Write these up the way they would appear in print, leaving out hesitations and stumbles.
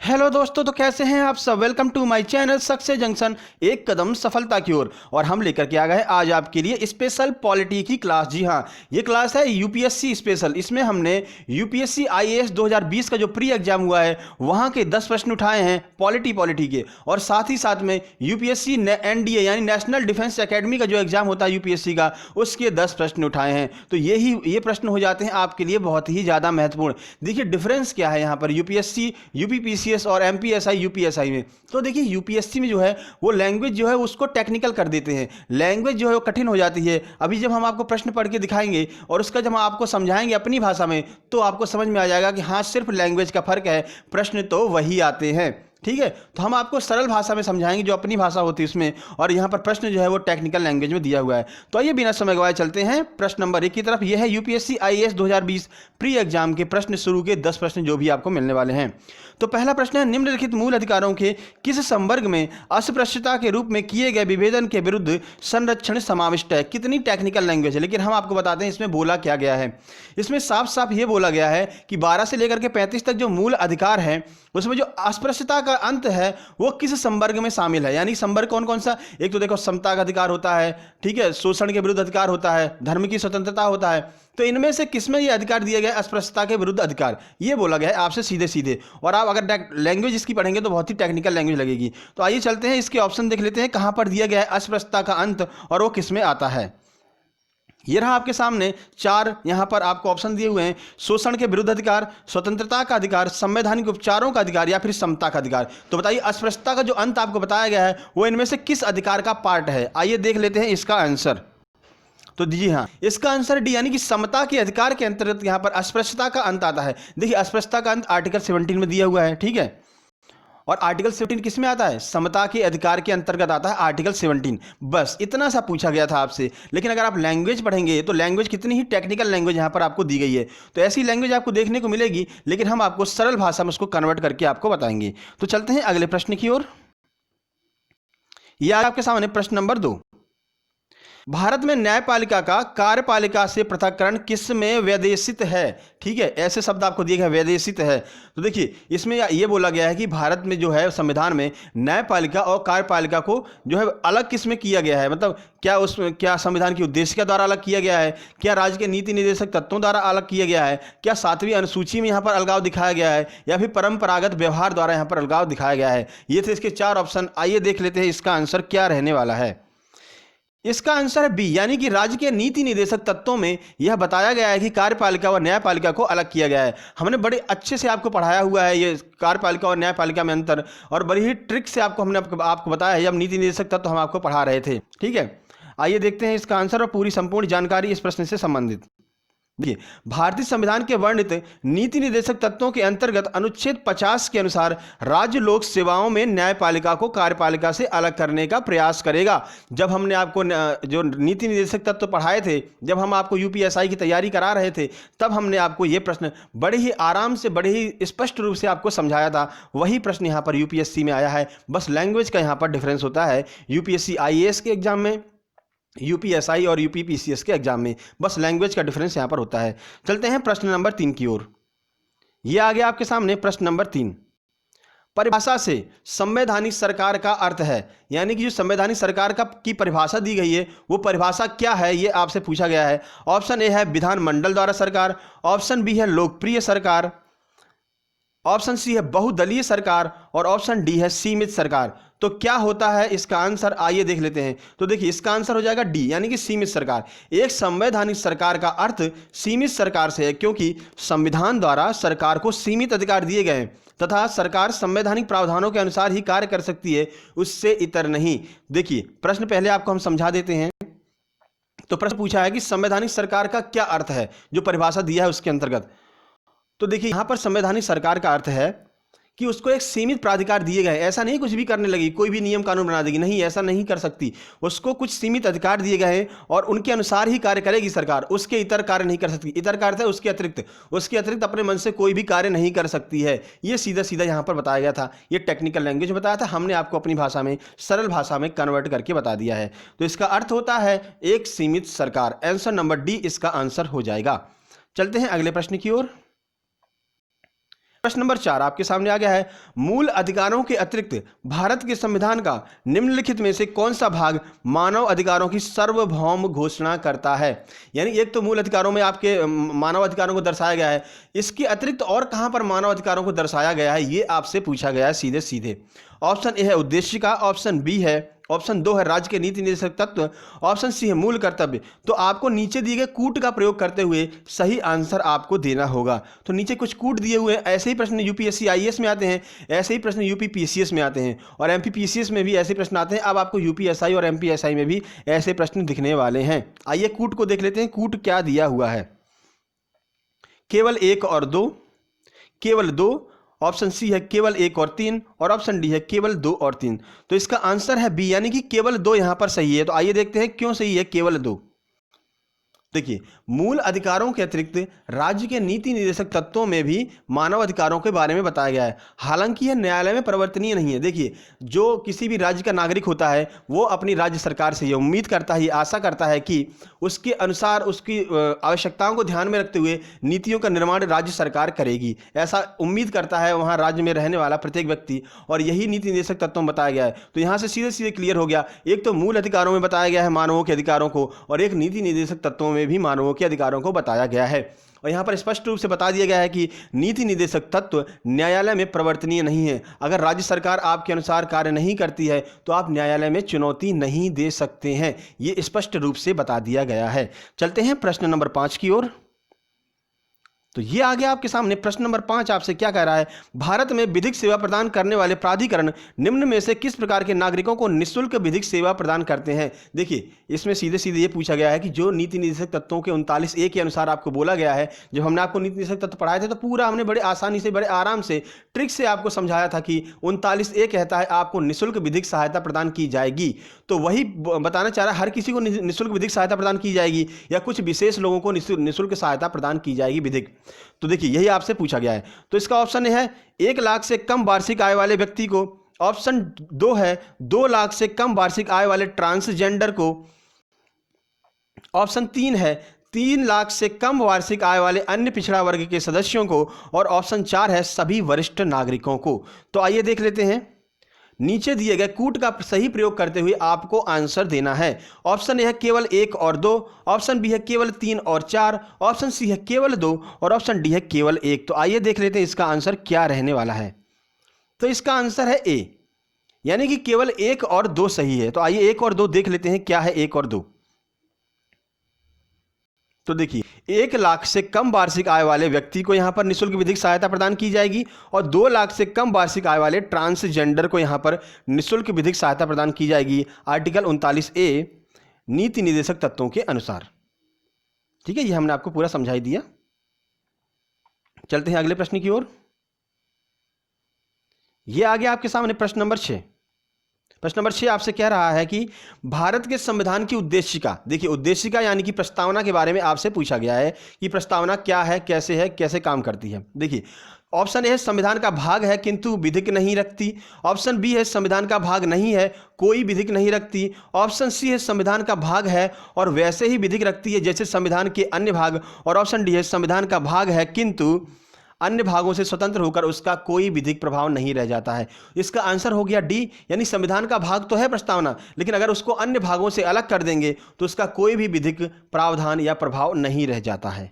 Hello दोस्तों, तो कैसे हैं आप सब। Welcome to my channel success junction, एक कदम सफलता की ओर। और हम लेकर के आ गए आज आपके लिए स्पेशल पॉलिटी की क्लास। जी हाँ, ये क्लास है यूपीएससी स्पेशल। इसमें हमने यूपीएससी आईएएस 2020 का जो प्री एग्जाम हुआ है वहाँ के 10 प्रश्न उठाए हैं पॉलिटी के। और साथ ही साथ में यूपीएससी एनडीए यानी नेशनल डिफेंस एकेडमी का जो एग्जाम होता है यूपीएससी का, उसके 10 प्रश्न उठाए हैं। तो ये प्रश्न हो जाते हैं आपके लिए बहुत ही ज़्यादा महत्वपूर्ण। देखिए डिफरेंस क्या है यहाँ पर यूपीएससी, यूपीपीसीएस और एमपीएसआई यूपीएसआई में। तो देखिए यूपीएससी में जो है वो लैंग्वेज जो है उसको टेक्निकल कर देते हैं, लैंग्वेज जो है वो कठिन हो जाती है। अभी जब हम आपको प्रश्न पढ़ के दिखाएंगे और उसका जब हम आपको समझाएंगे अपनी भाषा में, तो आपको समझ में आ जाएगा कि हाँ सिर्फ लैंग्वेज का फर्क है, प्रश्न तो वही आते हैं। ठीक है, तो हम आपको सरल भाषा में समझाएंगे जो अपनी भाषा होती है उसमें, और यहाँ पर प्रश्न जो है वो टेक्निकल लैंग्वेज में दिया हुआ है। तो आइए बिना समय गवाए चलते हैं प्रश्न नंबर 1 की तरफ। यह है यूपीएससी आईएएस 2020 प्री एग्जाम के प्रश्न शुरू के 10 प्रश्न जो भी आपको मिलने वाले हैं। तो पहला प्रश्न है, निम्नलिखित मूल अधिकारों के किस संवर्ग में अस्पृश्यता के रूप में किए गए विभेदन के विरुद्ध संरक्षण समाविष्ट है। कितनी टेक्निकल लैंग्वेज है, लेकिन हम आपको बताते हैं इसमें बोला क्या गया है। इसमें साफ साफ ये बोला गया है कि 12 से लेकर के 35 तक जो मूल अधिकार है उसमें जो अस्पृश्यता का अंत है वो किस संवर्ग में शामिल है। यानी संवर्ग कौन कौन सा, एक तो देखो समता का अधिकार होता है, ठीक है, शोषण के विरुद्ध अधिकार होता है, धर्म की स्वतंत्रता होता है। तो इनमें से किसमें ये अधिकार दिया गया है, अस्पृश्यता के विरुद्ध अधिकार, ये बोला गया है आपसे सीधे सीधे। और आप अगर लैंग्वेज इसकी पढ़ेंगे तो बहुत ही टेक्निकल लैंग्वेज लगेगी। तो आइए चलते हैं इसके ऑप्शन देख लेते हैं कहां पर दिया गया है अस्पृश्यता का अंत और वो किसमें आता है। ये रहा आपके सामने 4 यहां पर आपको ऑप्शन दिए हुए हैं, शोषण के विरुद्ध अधिकार, स्वतंत्रता का अधिकार, संवैधानिक उपचारों का अधिकार या फिर समता का अधिकार। तो बताइए अस्पृश्यता का जो अंत आपको बताया गया है वो इनमें से किस अधिकार का पार्ट है। आइए देख लेते हैं इसका आंसर। तो जी हाँ, इसका आंसर डी यानी कि समता के अधिकार के अंतर्गत यहां पर अस्पृश्यता का अंत आता है। देखिए अस्पृश्यता का अंत आर्टिकल 17 में दिया हुआ है, ठीक है। और आर्टिकल 17 किस में आता है, समता के अधिकार के अंतर्गत आता है आर्टिकल 17। बस इतना सा पूछा गया था आपसे। लेकिन अगर आप लैंग्वेज पढ़ेंगे तो लैंग्वेज कितनी ही टेक्निकल लैंग्वेज यहां पर आपको दी गई है। तो ऐसी लैंग्वेज आपको देखने को मिलेगी, लेकिन हम आपको सरल भाषा में उसको कन्वर्ट करके आपको बताएंगे। तो चलते हैं अगले प्रश्न की ओर। यह आपके सामने प्रश्न नंबर 2। भारत में न्यायपालिका का कार्यपालिका से पृथक्करण किस में वैदेशित है। ठीक है, ऐसे शब्द आपको दिए गए वैदेशित है। तो देखिए इसमें ये बोला गया है कि भारत में जो है संविधान में न्यायपालिका और कार्यपालिका को जो है अलग किस में किया गया है। मतलब क्या संविधान की उद्देशिका द्वारा अलग किया गया है, क्या राज्य के नीति निर्देशक तत्वों द्वारा अलग किया गया है, क्या 7वीं अनुसूची में यहाँ पर अलगाव दिखाया गया है, या फिर परंपरागत व्यवहार द्वारा यहाँ पर अलगाव दिखाया गया है। ये थे इसके 4 ऑप्शन। आइए देख लेते हैं इसका आंसर क्या रहने वाला है। इसका आंसर है बी, यानी कि राज्य के नीति निर्देशक तत्वों में यह बताया गया है कि कार्यपालिका और न्यायपालिका को अलग किया गया है। हमने बड़े अच्छे से आपको पढ़ाया हुआ है ये कार्यपालिका और न्यायपालिका में अंतर, और बड़ी ही ट्रिक से हमने आपको बताया है। जब नीति निर्देशक तत्व हम आपको पढ़ा रहे थे, ठीक है। आइए देखते हैं इसका आंसर और पूरी संपूर्ण जानकारी इस प्रश्न से संबंधित। देखिए भारतीय संविधान के वर्णित नीति निर्देशक तत्वों के अंतर्गत अनुच्छेद 50 के अनुसार राज्य लोक सेवाओं में न्यायपालिका को कार्यपालिका से अलग करने का प्रयास करेगा। जब हमने आपको जो नीति निर्देशक तत्व पढ़ाए थे, जब हम आपको यूपीएसआई की तैयारी करा रहे थे, तब हमने आपको ये प्रश्न बड़े ही आराम से, बड़े ही स्पष्ट रूप से आपको समझाया था। वही प्रश्न यहाँ पर यूपीएससी में आया है, बस लैंग्वेज का यहाँ पर डिफरेंस होता है। यूपीएससी आईएएस के एग्जाम में, यूपीएसआई और यूपीपीसीएस के एग्जाम में बस लैंग्वेज का डिफरेंस यहां पर होता है। चलते हैं प्रश्न नंबर 3 की ओर। यह आ गया आपके सामने प्रश्न नंबर 3। परिभाषा से संवैधानिक सरकार का अर्थ है, यानी कि जो संवैधानिक सरकार की परिभाषा दी गई है वो परिभाषा क्या है, ये आपसे पूछा गया है। ऑप्शन ए है विधानमंडल द्वारा सरकार, ऑप्शन बी है लोकप्रिय सरकार, ऑप्शन सी है बहुदलीय सरकार, और ऑप्शन डी है सीमित सरकार। तो क्या होता है इसका आंसर, आइए देख लेते हैं। तो देखिए इसका आंसर हो जाएगा डी, यानी कि सीमित सरकार। एक संवैधानिक सरकार का अर्थ सीमित सरकार से है, क्योंकि संविधान द्वारा सरकार को सीमित अधिकार दिए गए हैं तथा सरकार संवैधानिक प्रावधानों के अनुसार ही कार्य कर सकती है, उससे इतर नहीं। देखिए प्रश्न पहले आपको हम समझा देते हैं। तो प्रश्न पूछा है कि संवैधानिक सरकार का क्या अर्थ है, जो परिभाषा दिया है उसके अंतर्गत। तो देखिए यहां पर संवैधानिक सरकार का अर्थ है कि उसको एक सीमित प्राधिकार दिए गए। ऐसा नहीं कुछ भी करने लगी, कोई भी नियम कानून बना देगी, नहीं, ऐसा नहीं कर सकती। उसको कुछ सीमित अधिकार दिए गए हैं और उनके अनुसार ही कार्य करेगी सरकार, उसके इतर कार्य नहीं कर सकती। इतर कार्य है उसके अतिरिक्त अपने मन से कोई भी कार्य नहीं कर सकती है। ये सीधा सीधा यहाँ पर बताया गया था। ये टेक्निकल लैंग्वेज बताया था, हमने आपको अपनी भाषा में, सरल भाषा में कन्वर्ट करके बता दिया है। तो इसका अर्थ होता है एक सीमित सरकार। आंसर नंबर डी इसका आंसर हो जाएगा। चलते हैं अगले प्रश्न की ओर। प्रश्न नंबर 4 आपके सामने आ गया है, मूल अधिकारों के अतिरिक्त भारत के संविधान का निम्नलिखित में से कौन सा भाग मानव अधिकारों की सार्वभौम घोषणा करता है। यानी एक तो मूल अधिकारों में आपके मानव अधिकारों को दर्शाया गया है, इसके अतिरिक्त और कहां पर मानव अधिकारों को दर्शाया गया है, ये आपसे पूछा गया है सीधे सीधे। ऑप्शन ए है उद्देश्य का, ऑप्शन बी है, ऑप्शन 2 है राज्य के नीति निर्देशक तत्व, ऑप्शन सी है मूल कर्तव्य। तो आपको नीचे दिए गए कूट का प्रयोग करते हुए सही आंसर आपको देना होगा। तो नीचे कुछ कूट दिए हुए हैं, ऐसे ही प्रश्न यूपीएससी आईएएस में आते हैं, ऐसे ही प्रश्न यूपी पीसीएस में आते हैं और एमपी पीसीएस में भी ऐसे प्रश्न आते हैं। अब आपको यूपीएसआई और एमपीएसआई में भी ऐसे प्रश्न दिखने वाले हैं। आइए कूट को देख लेते हैं, कूट क्या दिया हुआ है। केवल 1 और 2, केवल 2, ऑप्शन सी है केवल 1 और 3 और ऑप्शन डी है केवल 2 और 3। तो इसका आंसर है बी, यानी कि केवल 2 यहां पर सही है। तो आइए देखते हैं क्यों सही है केवल 2। देखिए, मूल अधिकारों के अतिरिक्त राज्य के नीति निर्देशक तत्वों में भी मानव अधिकारों के बारे में बताया गया है। हालांकि यह न्यायालय में परिवर्तनीय नहीं है। देखिए, जो किसी भी राज्य का नागरिक होता है वो अपनी राज्य सरकार से ये उम्मीद करता है, आशा करता है कि उसके अनुसार उसकी आवश्यकताओं को ध्यान में रखते हुए नीतियों का निर्माण राज्य सरकार करेगी, ऐसा उम्मीद करता है वहाँ राज्य में रहने वाला प्रत्येक व्यक्ति। और यही नीति निर्देशक तत्वों में बताया गया है। तो यहाँ से सीधे सीधे क्लियर हो गया, एक तो मूल अधिकारों में बताया गया है मानवों के अधिकारों को, और एक नीति निर्देशक तत्वों में भी मानवों के अधिकारों को बताया गया है। और यहां पर स्पष्ट रूप से बता दिया गया है कि नीति निर्देशक तत्व न्यायालय में परिवर्तनीय नहीं है। अगर राज्य सरकार आपके अनुसार कार्य नहीं करती है तो आप न्यायालय में चुनौती नहीं दे सकते हैं, यह स्पष्ट रूप से बता दिया गया है। चलते हैं प्रश्न नंबर 5 की ओर। तो ये आ गया आपके सामने प्रश्न नंबर 5 आपसे क्या कह रहा है, भारत में विधिक सेवा प्रदान करने वाले प्राधिकरण निम्न में से किस प्रकार के नागरिकों को निःशुल्क विधिक सेवा प्रदान करते हैं। देखिए, इसमें सीधे सीधे ये पूछा गया है कि जो नीति निर्देशक तत्वों के 39A के अनुसार आपको बोला गया है। जब हमने आपको नीति निर्देशक तत्व पढ़ाए थे तो पूरा हमने बड़े आसानी से, बड़े आराम से, ट्रिक से आपको समझाया था कि 39A कहता है आपको निःशुल्क विधिक सहायता प्रदान की जाएगी। तो वही बताना चाह रहा है, हर किसी को निःशुल्क विधिक सहायता प्रदान की जाएगी या कुछ विशेष लोगों को निःशुल्क सहायता प्रदान की जाएगी विधिक। तो देखिए, यही आपसे पूछा गया है। तो इसका ऑप्शन है 1 लाख से कम वार्षिक आय वाले व्यक्ति को, ऑप्शन 2 है 2 लाख से कम वार्षिक आय वाले ट्रांसजेंडर को, ऑप्शन 3 है 3 लाख से कम वार्षिक आय वाले अन्य पिछड़ा वर्ग के सदस्यों को, और ऑप्शन 4 है सभी वरिष्ठ नागरिकों को। तो आइए देख लेते हैं, नीचे दिए गए कूट का सही प्रयोग करते हुए आपको आंसर देना है। ऑप्शन ए है केवल 1 और 2, ऑप्शन बी है केवल 3 और 4, ऑप्शन सी है केवल 2 और ऑप्शन डी है केवल 1। तो आइए देख लेते हैं इसका आंसर क्या रहने वाला है। तो इसका आंसर है ए, यानी कि केवल 1 और 2 सही है। तो आइए 1 और 2 देख लेते हैं क्या है 1 और 2। तो देखिए, 1 लाख से कम वार्षिक आय वाले व्यक्ति को यहां पर निःशुल्क विधिक सहायता प्रदान की जाएगी, और 2 लाख से कम वार्षिक आय वाले ट्रांसजेंडर को यहां पर निःशुल्क विधिक सहायता प्रदान की जाएगी आर्टिकल 39A नीति निर्देशक तत्वों के अनुसार। ठीक है, ये हमने आपको पूरा समझाई दिया। चलते हैं अगले प्रश्न की ओर। यह आ गया आपके सामने प्रश्न नंबर 6। प्रश्न नंबर 6 आपसे कह रहा है कि भारत के संविधान की उद्देशिका, देखिए उद्देशिका यानी कि प्रस्तावना के बारे में आपसे पूछा गया है कि प्रस्तावना क्या है, कैसे काम करती है। देखिए, ऑप्शन ए है संविधान का भाग है किंतु विधिक नहीं रखती, ऑप्शन बी है संविधान का भाग नहीं है कोई विधिक नहीं रखती, ऑप्शन सी है संविधान का भाग है और वैसे ही विधिक रखती है जैसे संविधान के अन्य भाग, और ऑप्शन डी है संविधान का भाग है किंतु अन्य भागों से स्वतंत्र होकर उसका कोई विधिक प्रभाव नहीं रह जाता है। इसका आंसर हो गया डी, यानी संविधान का भाग तो है प्रस्तावना, लेकिन अगर उसको अन्य भागों से अलग कर देंगे तो उसका कोई भी विधिक प्रावधान या प्रभाव नहीं रह जाता है।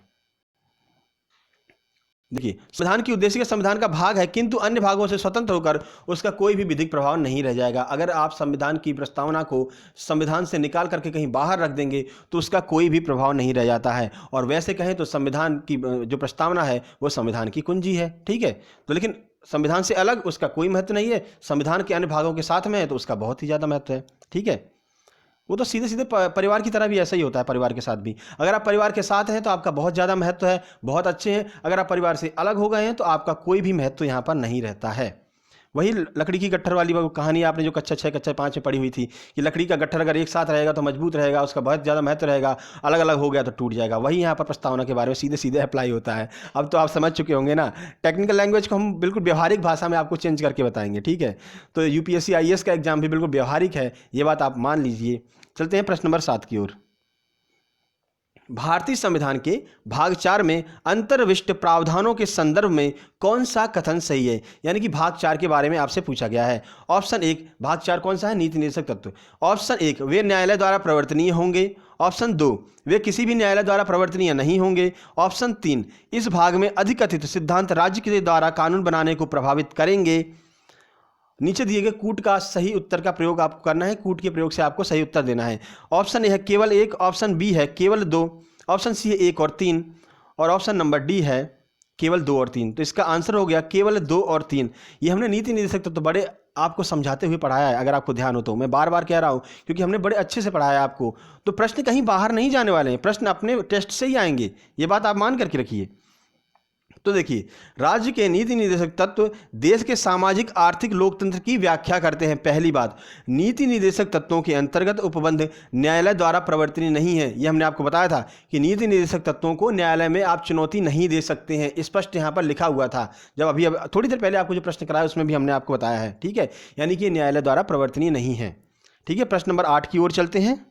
देखिए, संविधान की उद्देश्य संविधान का भाग है किंतु अन्य भागों से स्वतंत्र होकर उसका कोई भी विधिक प्रभाव नहीं रह जाएगा। अगर आप संविधान की प्रस्तावना को संविधान से निकाल करके कहीं बाहर रख देंगे तो उसका कोई भी प्रभाव नहीं रह जाता है। और वैसे कहें तो संविधान की जो प्रस्तावना है वो संविधान की कुंजी है। ठीक है, तो लेकिन संविधान से अलग उसका कोई महत्व नहीं है, संविधान के अन्य भागों के साथ में है तो उसका बहुत ही ज़्यादा महत्व है। ठीक है, वो तो सीधे सीधे परिवार की तरह भी ऐसा ही होता है। परिवार के साथ भी अगर आप परिवार के साथ हैं तो आपका बहुत ज़्यादा महत्व है, बहुत अच्छे हैं। अगर आप परिवार से अलग हो गए हैं तो आपका कोई भी महत्व यहाँ पर नहीं रहता है। वही लकड़ी की गट्ठर वाली कहानी आपने जो कक्षा 6 कक्षा 5 में पढ़ी हुई थी कि लकड़ी का गट्ठर अगर एक साथ रहेगा तो मजबूत रहेगा, उसका बहुत ज़्यादा महत्व रहेगा, अलग अलग हो गया तो टूट जाएगा। वही यहाँ पर प्रस्तावना के बारे में सीधे सीधे अप्लाई होता है। अब तो आप समझ चुके होंगे ना, टेक्निकल लैंग्वेज को हम बिल्कुल व्यवहारिक भाषा में आपको चेंज करके बताएंगे। ठीक है, तो यूपीएससी आईएएस का एग्जाम भी बिल्कुल व्यवहारिक है, ये बात आप मान लीजिए। चलते हैं प्रश्न नंबर 7 की ओर। भारतीय संविधान के भाग 4 में अंतर्विष्ट प्रावधानों के संदर्भ में कौन सा कथन सही है? यानी कि भाग 4 के बारे में आपसे पूछा गया है। ऑप्शन 1 भाग 4 कौन सा है? नीति निर्देशक तत्व। ऑप्शन 1 वे न्यायालय द्वारा प्रवर्तनीय होंगे। ऑप्शन 2 वे किसी भी न्यायालय द्वारा प्रवर्तनीय नहीं होंगे। ऑप्शन 3 इस भाग में अधिकथित सिद्धांत राज्य के द्वारा कानून बनाने को प्रभावित करेंगे। नीचे दिए गए कूट का सही उत्तर का प्रयोग आपको करना है। कूट के प्रयोग से आपको सही उत्तर देना है। ऑप्शन ए है केवल 1, ऑप्शन बी है केवल 2, ऑप्शन सी है 1 और 3 और ऑप्शन नंबर डी है केवल 2 और 3। तो इसका आंसर हो गया केवल 2 और 3। ये हमने नीति निर्देशक तत्व तो बड़े आपको समझाते हुए पढ़ाया है, अगर आपको ध्यान हो तो। मैं बार बार कह रहा हूँ क्योंकि हमने बड़े अच्छे से पढ़ाया है आपको। तो प्रश्न कहीं बाहर नहीं जाने वाले हैं, प्रश्न अपने टेस्ट से ही आएंगे, ये बात आप मान करके रखिए। तो देखिए, राज्य के नीति निर्देशक तत्व देश के सामाजिक आर्थिक लोकतंत्र की व्याख्या करते हैं। पहली बात, नीति निर्देशक तत्वों के अंतर्गत उपबंध न्यायालय द्वारा प्रवर्तनीय नहीं है। यह हमने आपको बताया था कि नीति निर्देशक तत्वों को न्यायालय में आप चुनौती नहीं दे सकते हैं, स्पष्ट यहाँ पर लिखा हुआ था। जब अभी थोड़ी देर पहले आपको जो प्रश्न कराया उसमें भी हमने आपको बताया है, ठीक है। यानी कि न्यायालय द्वारा प्रवर्तनीय नहीं है, ठीक है। प्रश्न नंबर 8 की ओर चलते हैं।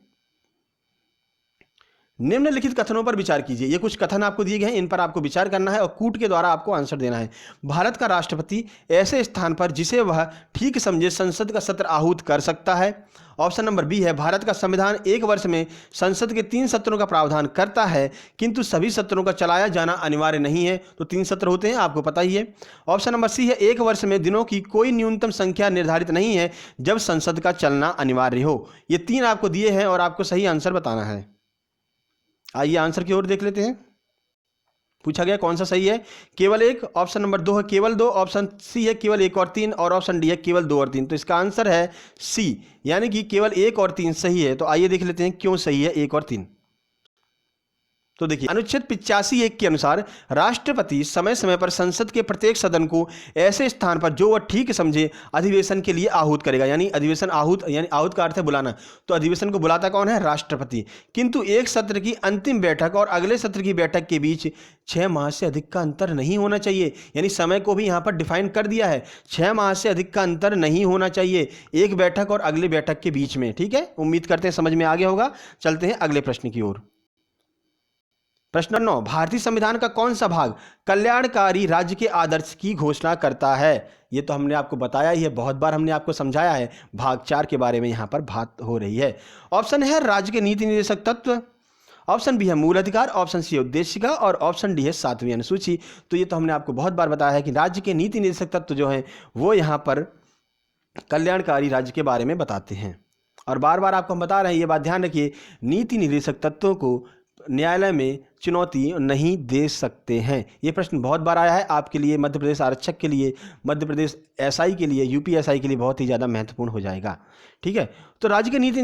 निम्नलिखित कथनों पर विचार कीजिए। ये कुछ कथन आपको दिए गए हैं, इन पर आपको विचार करना है और कूट के द्वारा आपको आंसर देना है। भारत का राष्ट्रपति ऐसे स्थान पर जिसे वह ठीक समझे संसद का सत्र आहूत कर सकता है। ऑप्शन नंबर बी है भारत का संविधान 1 वर्ष में संसद के 3 सत्रों का प्रावधान करता है, किंतु सभी सत्रों का चलाया जाना अनिवार्य नहीं है। तो 3 सत्र होते हैं, आपको पता ही है। ऑप्शन नंबर सी है 1 वर्ष में दिनों की कोई न्यूनतम संख्या निर्धारित नहीं है जब संसद का चलना अनिवार्य हो। ये 3 आपको दिए हैं और आपको सही आंसर बताना है। आइए आंसर की ओर देख लेते हैं। पूछा गया कौन सा सही है? केवल 1, ऑप्शन नंबर 2 है केवल 2, ऑप्शन सी है केवल 1 और 3 और ऑप्शन डी है केवल 2 और 3। तो इसका आंसर है सी, यानी कि केवल 1 और 3 सही है। तो आइए देख लेते हैं क्यों सही है 1 और 3। तो देखिए, अनुच्छेद 85(1) के अनुसार राष्ट्रपति समय समय पर संसद के प्रत्येक सदन को ऐसे स्थान पर जो वह ठीक समझे अधिवेशन के लिए आहूत करेगा। यानी अधिवेशन आहूत, यानी आहूत का अर्थ है बुलाना। तो अधिवेशन को बुलाता कौन है? राष्ट्रपति। किंतु एक सत्र की अंतिम बैठक और अगले सत्र की बैठक के बीच 6 माह से अधिक का अंतर नहीं होना चाहिए। यानी समय को भी यहाँ पर डिफाइन कर दिया है, 6 माह से अधिक का अंतर नहीं होना चाहिए एक बैठक और अगली बैठक के बीच में, ठीक है। उम्मीद करते हैं समझ में आ गया होगा। चलते हैं अगले प्रश्न की ओर। प्रश्न 9, भारतीय संविधान का कौन सा भाग कल्याणकारी राज्य के आदर्श की घोषणा करता है? ये तो हमने आपको बताया ही है, बहुत बार हमने आपको समझाया है। भाग 4 के बारे में यहाँ पर बात हो रही है। ऑप्शन है राज्य के नीति निर्देशक तत्व, ऑप्शन बी है मूल अधिकार, ऑप्शन सी है उद्देशिका और ऑप्शन डी है 7वीं अनुसूची। तो ये तो हमने आपको बहुत बार बताया है कि राज्य के नीति निर्देशक तत्व जो हैं वो यहाँ पर कल्याणकारी राज्य के बारे में बताते हैं। और बार बार आपको हम बता रहे हैं, ये बात ध्यान रखिए, नीति निर्देशक तत्वों को न्यायालय में चुनौती नहीं दे सकते हैं। ये प्रश्न बहुत बार आया है आपके लिए, मध्य प्रदेश आरक्षक के लिए, मध्य प्रदेश एसआई के लिए, यूपी एसआई के लिए बहुत ही ज़्यादा महत्वपूर्ण हो जाएगा, ठीक है। तो राज्य के नीति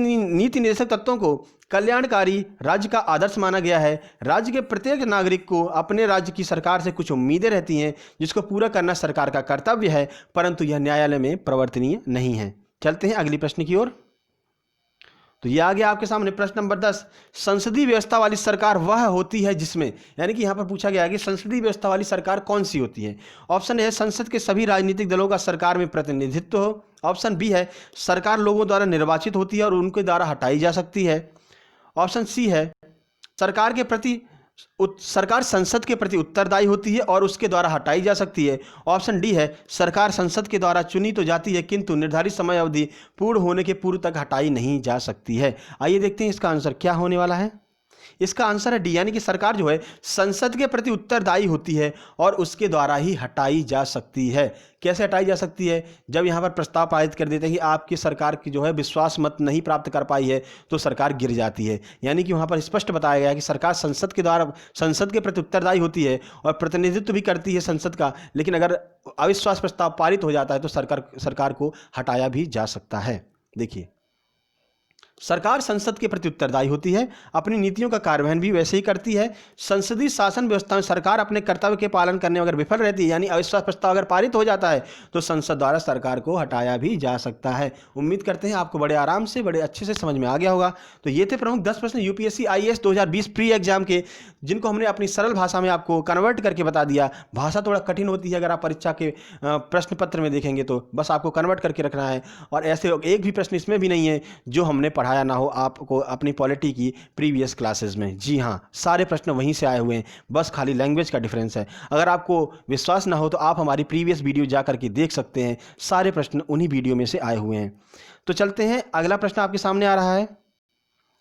निर्देशक तत्वों को कल्याणकारी राज्य का आदर्श माना गया है। राज्य के प्रत्येक नागरिक को अपने राज्य की सरकार से कुछ उम्मीदें रहती हैं जिसको पूरा करना सरकार का कर्तव्य है, परंतु यह न्यायालय में प्रवर्तनीय नहीं है। चलते हैं अगली प्रश्न की ओर। तो ये आ गया आपके सामने प्रश्न नंबर 10, संसदीय व्यवस्था वाली सरकार वह होती है जिसमें, यानी कि यहाँ पर पूछा गया है कि संसदीय व्यवस्था वाली सरकार कौन सी होती है। ऑप्शन है संसद के सभी राजनीतिक दलों का सरकार में प्रतिनिधित्व हो। ऑप्शन बी है सरकार लोगों द्वारा निर्वाचित होती है और उनके द्वारा हटाई जा सकती है। ऑप्शन सी है सरकार संसद के प्रति उत्तरदायी होती है और उसके द्वारा हटाई जा सकती है। ऑप्शन डी है सरकार संसद के द्वारा चुनी तो जाती है किंतु निर्धारित समय अवधि पूर्ण होने के पूर्व तक हटाई नहीं जा सकती है। आइए देखते हैं इसका आंसर क्या होने वाला है। इसका आंसर है डी, यानी कि सरकार जो है संसद के प्रति उत्तरदायी होती है और उसके द्वारा ही हटाई जा सकती है। कैसे हटाई जा सकती है? जब यहाँ पर प्रस्ताव पारित कर देते हैं कि आपकी सरकार की जो है विश्वास मत नहीं प्राप्त कर पाई है तो सरकार गिर जाती है। यानी कि वहाँ पर स्पष्ट बताया गया है कि सरकार संसद के प्रति उत्तरदायी होती है और प्रतिनिधित्व भी करती है संसद का, लेकिन अगर अविश्वास प्रस्ताव पारित हो जाता है तो सरकार को हटाया भी जा सकता है। देखिए, सरकार संसद के प्रति उत्तरदायी होती है, अपनी नीतियों का कार्यान्वयन भी वैसे ही करती है। संसदीय शासन व्यवस्था में सरकार अपने कर्तव्य के पालन करने में अगर विफल रहती है, यानी अविश्वास प्रस्ताव अगर पारित हो जाता है तो संसद द्वारा सरकार को हटाया भी जा सकता है। उम्मीद करते हैं आपको बड़े आराम से, बड़े अच्छे से समझ में आ गया होगा। तो ये थे प्रमुख 10 प्रश्न यूपीएससी आईएएस 2020 प्री एग्जाम के, जिनको हमने अपनी सरल भाषा में आपको कन्वर्ट करके बता दिया। भाषा थोड़ा कठिन होती है, अगर आप परीक्षा के प्रश्न पत्र में देखेंगे तो बस आपको कन्वर्ट करके रखना है, और ऐसे एक भी प्रश्न इसमें भी नहीं है जो हमने पढ़ाया ना हो आपको अपनी पॉलिटी की प्रीवियस क्लासेस में। जी हाँ, सारे प्रश्न वहीं से आए हुए हैं, बस खाली लैंग्वेज का डिफरेंस है। अगर आपको विश्वास ना हो तो आप हमारी प्रीवियस वीडियो जा करके देख सकते हैं, सारे प्रश्न उन्हीं वीडियो में से आए हुए हैं। तो चलते हैं, अगला प्रश्न आपके सामने आ रहा है।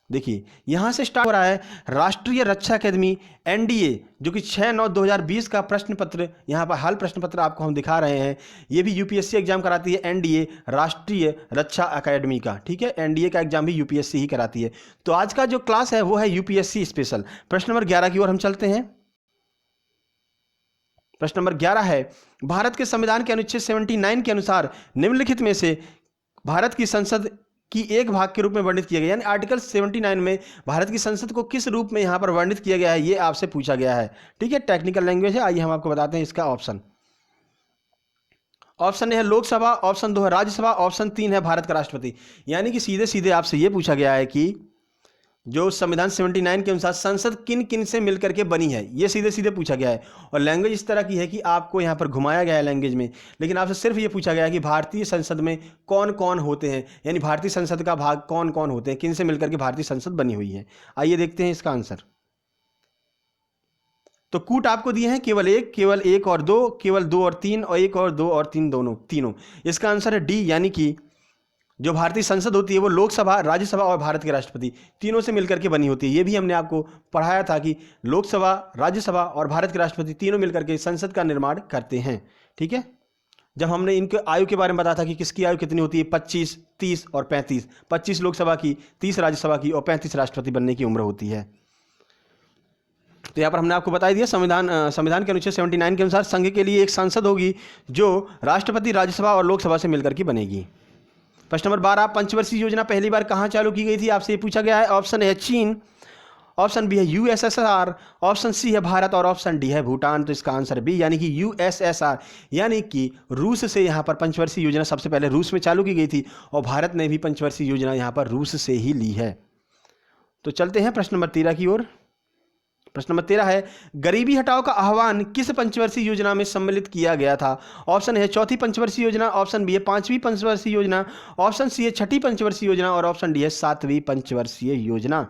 देखिए यहां से स्टार्ट हो रहा है, राष्ट्रीय रक्षा अकादमी एनडीए, जो कि 6/9/2020 का प्रश्न पत्र, यहां पर हल प्रश्न पत्र आपको हम दिखा रहे हैं। ये भी यूपीएससी एग्जाम कराती है, एनडीए राष्ट्रीय रक्षा अकादमी का, ठीक है। एनडीए का एग्जाम भी यूपीएससी ही कराती है। तो आज का जो क्लास है वो है यूपीएससी स्पेशल। प्रश्न नंबर 11 की ओर हम चलते हैं। प्रश्न नंबर 11 है, भारत के संविधान के अनुच्छेद 79 के अनुसार निम्नलिखित में से भारत की संसद की एक भाग के रूप में वर्णित किया गया, यानी आर्टिकल 79 में भारत की संसद को किस रूप में यहां पर वर्णित किया गया है, ये आपसे पूछा गया है, ठीक है। टेक्निकल लैंग्वेज है, आइए हम आपको बताते हैं इसका ऑप्शन। ऑप्शन ए है लोकसभा, ऑप्शन 2 है राज्यसभा, ऑप्शन 3 है भारत का राष्ट्रपति। यानी कि सीधे सीधे आपसे यह पूछा गया है कि जो संविधान 79 के अनुसार संसद किन किन से मिलकर के बनी है, ये सीधे सीधे पूछा गया है। और लैंग्वेज इस तरह की है कि आपको यहाँ पर घुमाया गया है लैंग्वेज में, लेकिन आपसे सिर्फ ये पूछा गया है कि भारतीय संसद में कौन कौन होते हैं, यानी भारतीय संसद का भाग कौन कौन होते हैं, किन से मिलकर के भारतीय संसद बनी हुई है। आइए देखते हैं इसका आंसर। तो कूट आपको दिए हैं केवल एक और दो, केवल 2 और 3, और 1 और 2 और 3 तीनों। इसका आंसर है डी, यानी कि जो भारतीय संसद होती है वो लोकसभा, राज्यसभा और भारत के राष्ट्रपति तीनों से मिलकर के बनी होती है। ये भी हमने आपको पढ़ाया था कि लोकसभा, राज्यसभा और भारत के राष्ट्रपति तीनों मिलकर के संसद का निर्माण करते हैं, ठीक है। जब हमने इनके आयु के बारे में बताया था कि किसकी आयु कितनी होती है, 25, 30 और 35। 25 लोकसभा की, 30 राज्यसभा की और 35 राष्ट्रपति बनने की उम्र होती है। तो यहाँ पर हमने आपको बता दिया, संविधान के अनुच्छेद 79 के अनुसार संघ के लिए एक संसद होगी जो राष्ट्रपति, राज्यसभा और लोकसभा से मिलकर के बनेगी। प्रश्न नंबर 12, पंचवर्षीय योजना पहली बार कहां चालू की गई थी, आपसे ये पूछा गया है। ऑप्शन ए है चीन, ऑप्शन बी है यूएसएसआर, ऑप्शन सी है भारत और ऑप्शन डी है भूटान। तो इसका आंसर बी, यानी कि यूएसएसआर, यानी कि रूस से यहां पर पंचवर्षीय योजना सबसे पहले रूस में चालू की गई थी, और भारत ने भी पंचवर्षीय योजना यहां पर रूस से ही ली है। तो चलते हैं प्रश्न नंबर 13 की ओर। प्रश्न नंबर 13 है, गरीबी हटाओ का आह्वान किस पंचवर्षीय योजना में सम्मिलित किया गया था। ऑप्शन है चौथी पंचवर्षीय योजना, ऑप्शन बी है 5वीं पंचवर्षीय योजना, ऑप्शन सी है 6ठी पंचवर्षीय योजना और ऑप्शन डी है 7वीं पंचवर्षीय योजना।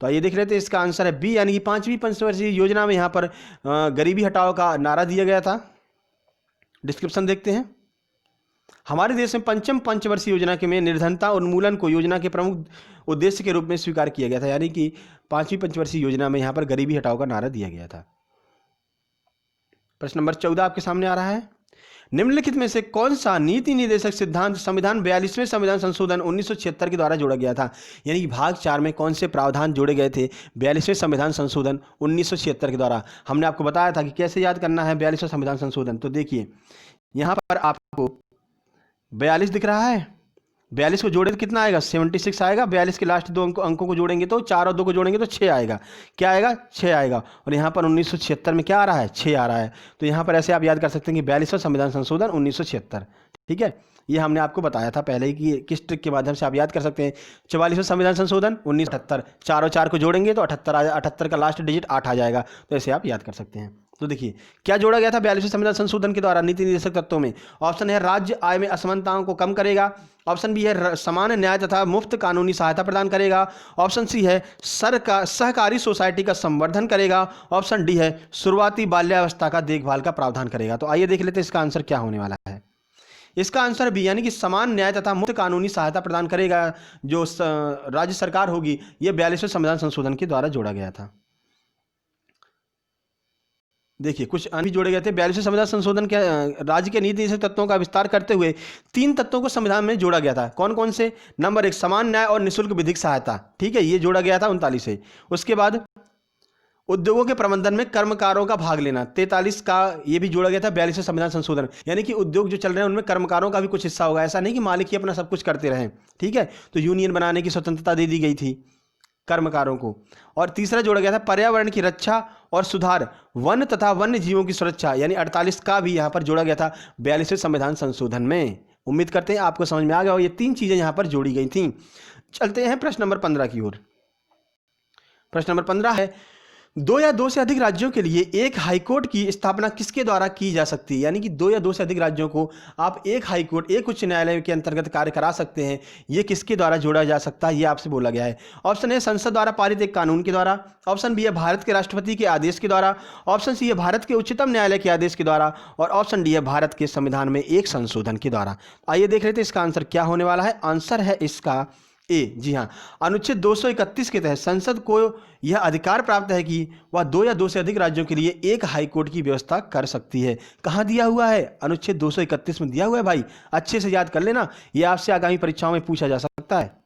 तो आइए देख लेते हैं, इसका आंसर है बी, यानी कि 5वीं पंचवर्षीय योजना में यहाँ पर गरीबी हटाओ का नारा दिया गया था। डिस्क्रिप्शन देखते हैं। हमारे देश में पंचम पंचवर्षीय योजना के में निर्धनता उन्मूलन को योजना के प्रमुख उद्देश्य के रूप में स्वीकार किया गया था, यानी कि 5वीं पंचवर्षीय योजना में यहां पर गरीबी हटाओ का नारा दिया गया था। प्रश्न नंबर 14 आपके सामने आ रहा है, निम्नलिखित में से कौन सा नीति निर्देशक सिद्धांत संविधान 42वें संविधान संशोधन 1976 के द्वारा जोड़ा गया था, यानी कि भाग 4 में कौन से प्रावधान जोड़े गए थे 42वें संविधान संशोधन 1976 के द्वारा। हमने आपको बताया था कि कैसे याद करना है 42वां संविधान संशोधन। तो देखिए यहां पर आपको 42 दिख रहा है, 42 को जोड़े तो कितना आएगा, 76 आएगा। 42 के लास्ट 2 अंकों को जोड़ेंगे तो 4 और 2 को जोड़ेंगे तो 6 आएगा। क्या आएगा, 6 आएगा। और यहाँ पर 1976 में क्या आ रहा है, 6 आ रहा है। तो यहाँ पर ऐसे आप याद कर सकते हैं कि 42वां संविधान संशोधन 1976, ठीक है। ये हमने आपको बताया था पहले ही कि किस ट्रिक के माध्यम से आप याद कर सकते हैं। 44वां संविधान संशोधन 1978, 4 और 4 को जोड़ेंगे तो 78 का लास्ट डिजिट 8 आ जाएगा। तो ऐसे आप याद कर सकते हैं। तो देखिए क्या जोड़ा गया था 42वें संविधान संशोधन के द्वारा नीति निर्देशक तत्वों में। ऑप्शन है राज्य आय में असमानताओं को कम करेगा, ऑप्शन बी है समान न्याय तथा मुफ्त कानूनी सहायता प्रदान करेगा, ऑप्शन सी है सहकारी सोसाइटी का संवर्धन करेगा, ऑप्शन डी है शुरुआती बाल्यावस्था का देखभाल का प्रावधान करेगा। तो आइए देख लेते हैं इसका आंसर क्या होने वाला है। इसका आंसर बी, यानी कि समान न्याय तथा मुफ्त कानूनी सहायता प्रदान करेगा, जो राज्य सरकार होगी, यह 42वें संविधान संशोधन के द्वारा जोड़ा गया था। देखिए कुछ अन्य जोड़े गए थे 42वें संविधान संशोधन के राज्य के नीति निर्देशक तत्वों का विस्तार करते हुए 3 तत्वों को संविधान में जोड़ा गया था। कौन कौन से, नंबर 1 समान न्याय और निःशुल्क विधिक सहायता, ठीक है, ये जोड़ा गया था 39 से। उसके बाद उद्योगों के प्रबंधन में कर्मकारों का भाग लेना 43 का, ये भी जोड़ा गया था 42वें संविधान संशोधन, यानी कि उद्योग जो चल रहे हैं उनमें कर्मकारों का भी कुछ हिस्सा होगा, ऐसा नहीं कि मालिक ही अपना सब कुछ करते रहें, ठीक है। तो यूनियन बनाने की स्वतंत्रता दे दी गई थी कर्मकारों को। और तीसरा जोड़ा गया था पर्यावरण की रक्षा और सुधार, वन तथा वन्य जीवों की सुरक्षा, यानी 48 का भी यहां पर जोड़ा गया था 42वें संविधान संशोधन में। उम्मीद करते हैं आपको समझ में आ गया हो, ये 3 चीजें यहां पर जोड़ी गई थी। चलते हैं प्रश्न नंबर 15 की ओर। प्रश्न नंबर 15 है, दो या दो से अधिक राज्यों के लिए एक हाईकोर्ट की स्थापना किसके द्वारा की जा सकती है? यानी कि दो या दो से अधिक राज्यों को आप एक हाईकोर्ट, एक उच्च न्यायालय के अंतर्गत कार्य करा सकते हैं। ये किसके द्वारा जोड़ा जा सकता है, ये आपसे बोला गया है। ऑप्शन ए संसद द्वारा पारित एक कानून के द्वारा, ऑप्शन बी है भारत के राष्ट्रपति के आदेश के द्वारा, ऑप्शन सी है भारत के उच्चतम न्यायालय के आदेश के द्वारा, और ऑप्शन डी है भारत के संविधान में एक संशोधन के द्वारा। आइए देख लेते हैं इसका आंसर क्या होने वाला है। आंसर है इसका ए, जी हाँ, अनुच्छेद 231 के तहत संसद को यह अधिकार प्राप्त है कि वह दो या दो से अधिक राज्यों के लिए एक हाईकोर्ट की व्यवस्था कर सकती है। कहाँ दिया हुआ है? अनुच्छेद 231 में दिया हुआ है भाई, अच्छे से याद कर लेना, यह आपसे आगामी परीक्षाओं में पूछा जा सकता है।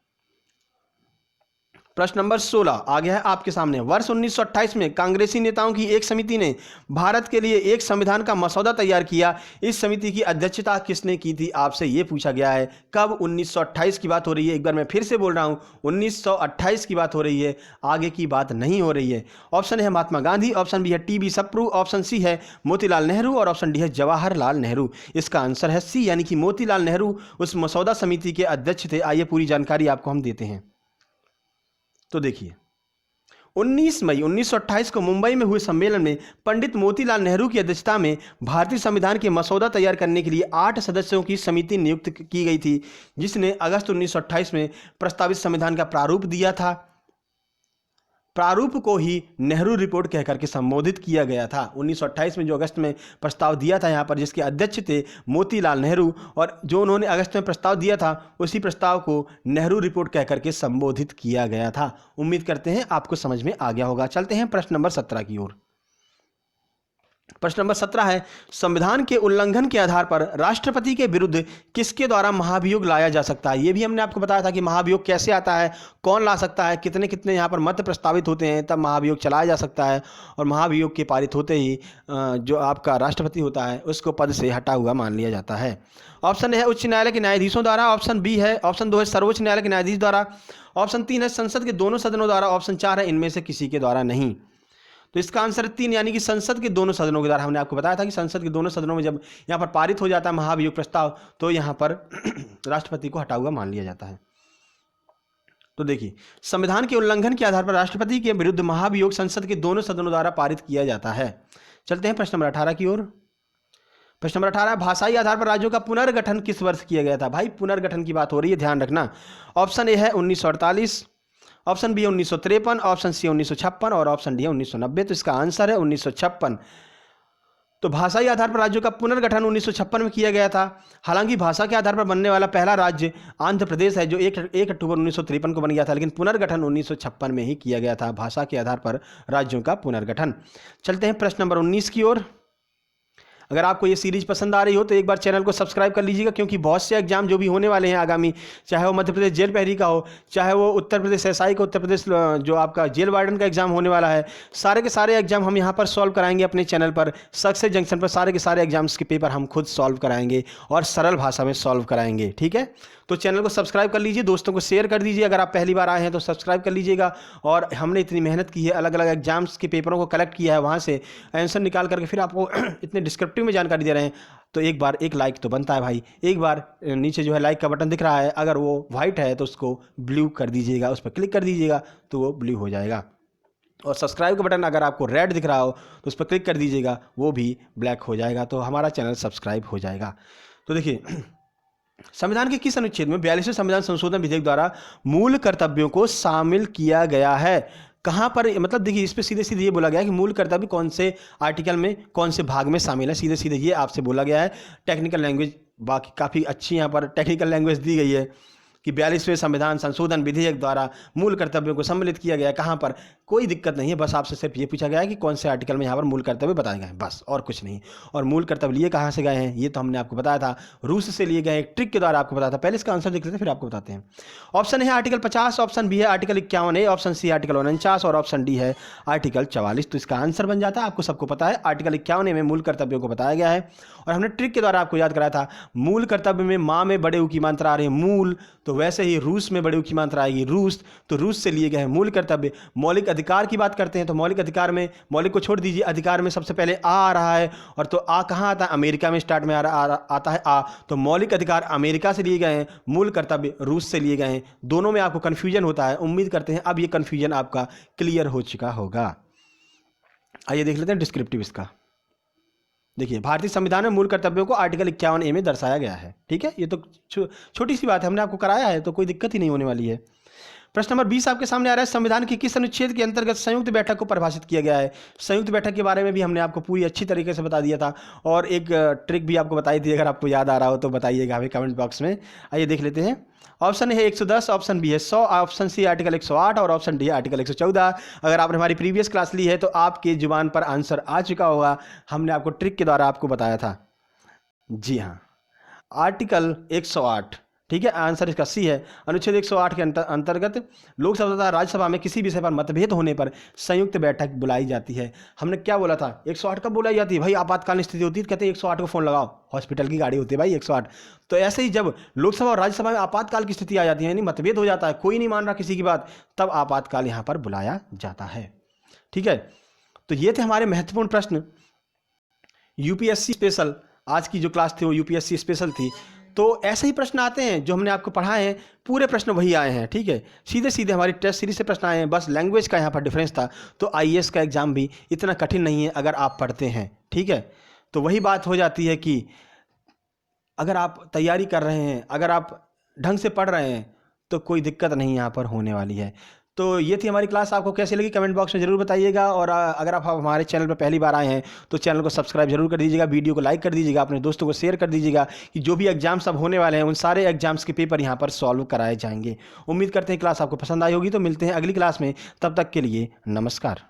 प्रश्न नंबर 16 आ गया है आपके सामने। वर्ष 1928 में कांग्रेसी नेताओं की एक समिति ने भारत के लिए एक संविधान का मसौदा तैयार किया। इस समिति की अध्यक्षता किसने की थी? आपसे यह पूछा गया है। कब? 1928 की बात हो रही है। एक बार मैं फिर से बोल रहा हूं, 1928 की बात हो रही है, आगे की बात नहीं हो रही है। ऑप्शन है महात्मा गांधी, ऑप्शन बी है टी.बी. सप्रू, ऑप्शन सी है मोतीलाल नेहरू और ऑप्शन डी है जवाहरलाल नेहरू। इसका आंसर है सी, यानी कि मोतीलाल नेहरू उस मसौदा समिति के अध्यक्ष थे। आइए पूरी जानकारी आपको हम देते हैं। तो देखिए, 19 मई 1928 को मुंबई में हुए सम्मेलन में पंडित मोतीलाल नेहरू की अध्यक्षता में भारतीय संविधान के मसौदा तैयार करने के लिए 8 सदस्यों की समिति नियुक्त की गई थी, जिसने अगस्त 1928 में प्रस्तावित संविधान का प्रारूप दिया था। प्रारूप को ही नेहरू रिपोर्ट कहकर के संबोधित किया गया था। 1928 में जो अगस्त में प्रस्ताव दिया था यहाँ पर, जिसके अध्यक्ष थे मोतीलाल नेहरू, और जो उन्होंने अगस्त में प्रस्ताव दिया था उसी प्रस्ताव को नेहरू रिपोर्ट कहकर के संबोधित किया गया था। उम्मीद करते हैं आपको समझ में आ गया होगा। चलते हैं प्रश्न नंबर 17 की ओर। प्रश्न नंबर 17 है, संविधान के उल्लंघन के आधार पर राष्ट्रपति के विरुद्ध किसके द्वारा महाभियोग लाया जा सकता है? यह भी हमने आपको बताया था कि महाभियोग कैसे आता है, कौन ला सकता है, कितने कितने यहाँ पर मत प्रस्तावित होते हैं तब महाभियोग चलाया जा सकता है, और महाभियोग के पारित होते ही जो आपका राष्ट्रपति होता है उसको पद से हटा हुआ मान लिया जाता है। ऑप्शन है उच्च न्यायालय के न्यायाधीशों द्वारा, ऑप्शन बी है, ऑप्शन 2 है सर्वोच्च न्यायालय के न्यायाधीश द्वारा, ऑप्शन 3 है संसद के दोनों सदनों द्वारा, ऑप्शन 4 है इनमें से किसी के द्वारा नहीं। तो इसका आंसर 3, यानी कि संसद के दोनों सदनों के द्वारा। हमने आपको बताया था कि संसद के दोनों सदनों में जब यहाँ पर पारित हो जाता है महाभियोग प्रस्ताव, तो यहाँ पर राष्ट्रपति को हटा हुआ मान लिया जाता है। तो देखिए, संविधान के उल्लंघन के आधार पर राष्ट्रपति के विरुद्ध महाभियोग संसद के दोनों सदनों द्वारा पारित किया जाता है। चलते हैं प्रश्न नंबर 18 की ओर। प्रश्न नंबर 18, भाषाई आधार पर राज्यों का पुनर्गठन किस वर्ष किया गया था? भाई पुनर्गठन की बात हो रही है, ध्यान रखना। ऑप्शन ए है 1948, ऑप्शन बी है 1953, ऑप्शन सी है 1956 और ऑप्शन डी है 1990। तो इसका आंसर है 1956। तो भाषाई आधार पर राज्यों का पुनर्गठन 1956 में किया गया था। हालांकि भाषा के आधार पर बनने वाला पहला राज्य आंध्र प्रदेश है, जो 1 अक्टूबर 1953 को बन गया था, लेकिन पुनर्गठन 1956 में ही किया गया था, भाषा के आधार पर राज्यों का पुनर्गठन। चलते हैं प्रश्न नंबर 19 की ओर। अगर आपको ये सीरीज पसंद आ रही हो तो एक बार चैनल को सब्सक्राइब कर लीजिएगा, क्योंकि बहुत से एग्जाम जो भी होने वाले हैं आगामी, चाहे वो मध्य प्रदेश जेल प्रहरी का हो, चाहे वो उत्तर प्रदेश एसआई का, उत्तर प्रदेश जो आपका जेल वार्डन का एग्जाम होने वाला है, सारे के सारे एग्जाम हम यहाँ पर सॉल्व कराएंगे अपने चैनल पर। सक्सेस जंक्शन पर सारे के सारे एग्जाम्स के पेपर हम खुद सॉल्व कराएंगे और सरल भाषा में सॉल्व कराएंगे। ठीक है, तो चैनल को सब्सक्राइब कर लीजिए, दोस्तों को शेयर कर दीजिए। अगर आप पहली बार आए हैं तो सब्सक्राइब कर लीजिएगा। और हमने इतनी मेहनत की है, अलग अलग एग्जाम्स के पेपरों को कलेक्ट किया है, वहाँ से आंसर निकाल करके फिर आपको इतने डिस्क्रिप्टिव में जानकारी दे रहे हैं, तो एक बार एक लाइक तो बनता है भाई। एक बार नीचे जो है लाइक का बटन दिख रहा है, अगर वो वाइट है तो उसको ब्लू कर दीजिएगा, उस पर क्लिक कर दीजिएगा तो वो ब्लू हो जाएगा। और सब्सक्राइब का बटन अगर आपको रेड दिख रहा हो तो उस पर क्लिक कर दीजिएगा, वो भी ब्लैक हो जाएगा, तो हमारा चैनल सब्सक्राइब हो जाएगा। तो देखिए, संविधान के किस अनुच्छेद में 42वें संविधान संशोधन विधेयक द्वारा मूल कर्तव्यों को शामिल किया गया है? कहाँ पर, मतलब देखिए इस पे सीधे सीधे ये बोला गया है कि मूल कर्तव्य कौन से आर्टिकल में, कौन से भाग में शामिल है, सीधे सीधे ये आपसे बोला गया है। टेक्निकल लैंग्वेज बाकी काफ़ी अच्छी यहाँ पर टेक्निकल लैंग्वेज दी गई है कि 42वें संविधान संशोधन विधेयक द्वारा मूल कर्तव्यों को सम्मिलित किया गया है। कहाँ पर, कोई दिक्कत नहीं है, बस आपसे सिर्फ ये पूछा गया है कि कौन से आर्टिकल में यहाँ पर मूल कर्तव्य बताए गए हैं, बस और कुछ नहीं। और मूल कर्तव्य लिए कहाँ से गए हैं ये तो हमने आपको बताया था, रूस से लिए गए, एक ट्रिक के द्वारा आपको बताया था। पहले इसका आंसर देख लेते हैं फिर आपको बताते हैं। ऑप्शन है आर्टिकल 50, ऑप्शन बी है article 51A, option C article 49 और ऑप्शन डी है आर्टिकल 44। तो इसका आंसर बन जाता है, आपको सबको पता है, आर्टिकल 51A में मूल कर्तव्यों को बताया गया है। और हमने ट्रिक के द्वारा आपको याद कराया था, मूल कर्तव्य में माँ में बड़े ऊ की मात्रा आ रही है मूल, तो वैसे ही रूस में बड़े ऊ की मात्रा आएगी रूस, तो रूस से लिए गए हैं मूल कर्तव्य। मौलिक अधिकार की बात करते हैं तो मौलिक अधिकार में, मौलिक को छोड़ दीजिए, अधिकार में सबसे पहले आ रहा है, और तो आ कहाँ आता है, अमेरिका में स्टार्ट में आता है आ, तो मौलिक अधिकार अमेरिका से लिए गए हैं, मूल कर्तव्य रूस से लिए गए हैं। दोनों में आपको कन्फ्यूजन होता है, उम्मीद करते हैं अब ये कन्फ्यूजन आपका क्लियर हो चुका होगा। आइए देख लेते हैं डिस्क्रिप्टिव इसका। देखिए, भारतीय संविधान में मूल कर्तव्यों को आर्टिकल 51A में दर्शाया गया है। ठीक है, ये तो छोटी सी बात है, हमने आपको कराया है तो कोई दिक्कत ही नहीं होने वाली है। प्रश्न नंबर 20 आपके सामने आ रहा है, संविधान के किस अनुच्छेद के अंतर्गत संयुक्त बैठक को परिभाषित किया गया है। संयुक्त बैठक के बारे में भी हमने आपको पूरी अच्छी तरीके से बता दिया था और एक ट्रिक भी आपको बताई थी, अगर आपको याद आ रहा हो तो बताइएगा हमें कमेंट बॉक्स में। आइए देख लेते हैं। ऑप्शन है 110, ऑप्शन बी है 100, ऑप्शन सी आर्टिकल 108 और ऑप्शन डी आर्टिकल 114। अगर आपने हमारी प्रीवियस क्लास ली है तो आपके जुबान पर आंसर आ चुका होगा, हमने आपको ट्रिक के द्वारा आपको बताया था। जी हाँ, आर्टिकल 108। ठीक है, आंसर इसका सी है। अनुच्छेद 108 के अंतर्गत लोकसभा तथा राज्यसभा में किसी विषय पर मतभेद होने पर संयुक्त बैठक बुलाई जाती है। हमने क्या बोला था, 108 कब बुलाई जाती है भाई, आपातकालीन स्थिति होती है, कहते हैं 108 को फ़ोन लगाओ, हॉस्पिटल की गाड़ी होती है भाई 108। तो ऐसे ही जब लोकसभा और राज्यसभा में आपातकाल की स्थिति आ जाती है, यानी मतभेद हो जाता है, कोई नहीं मान रहा किसी की बात, तब आपातकाल यहाँ पर बुलाया जाता है। ठीक है, तो ये थे हमारे महत्वपूर्ण प्रश्न। यूपीएससी स्पेशल, आज की जो क्लास थी वो यूपीएससी स्पेशल थी। तो ऐसे ही प्रश्न आते हैं जो हमने आपको पढ़ाए हैं, पूरे प्रश्न वही आए हैं। ठीक है, सीधे सीधे हमारी टेस्ट सीरीज से प्रश्न आए हैं, बस लैंग्वेज का यहाँ पर डिफरेंस था। तो आईएएस का एग्जाम भी इतना कठिन नहीं है अगर आप पढ़ते हैं। ठीक है, तो वही बात हो जाती है कि अगर आप तैयारी कर रहे हैं, अगर आप ढंग से पढ़ रहे हैं तो कोई दिक्कत नहीं यहाँ पर होने वाली है। तो ये थी हमारी क्लास, आपको कैसी लगी कमेंट बॉक्स में ज़रूर बताइएगा। और अगर आप हमारे चैनल पर पहली बार आए हैं तो चैनल को सब्सक्राइब जरूर कर दीजिएगा, वीडियो को लाइक कर दीजिएगा, अपने दोस्तों को शेयर कर दीजिएगा कि जो भी एग्जाम्स अब होने वाले हैं उन सारे एग्जाम्स के पेपर यहाँ पर सॉल्व कराए जाएंगे। उम्मीद करते हैं क्लास आपको पसंद आई होगी। तो मिलते हैं अगली क्लास में, तब तक के लिए नमस्कार।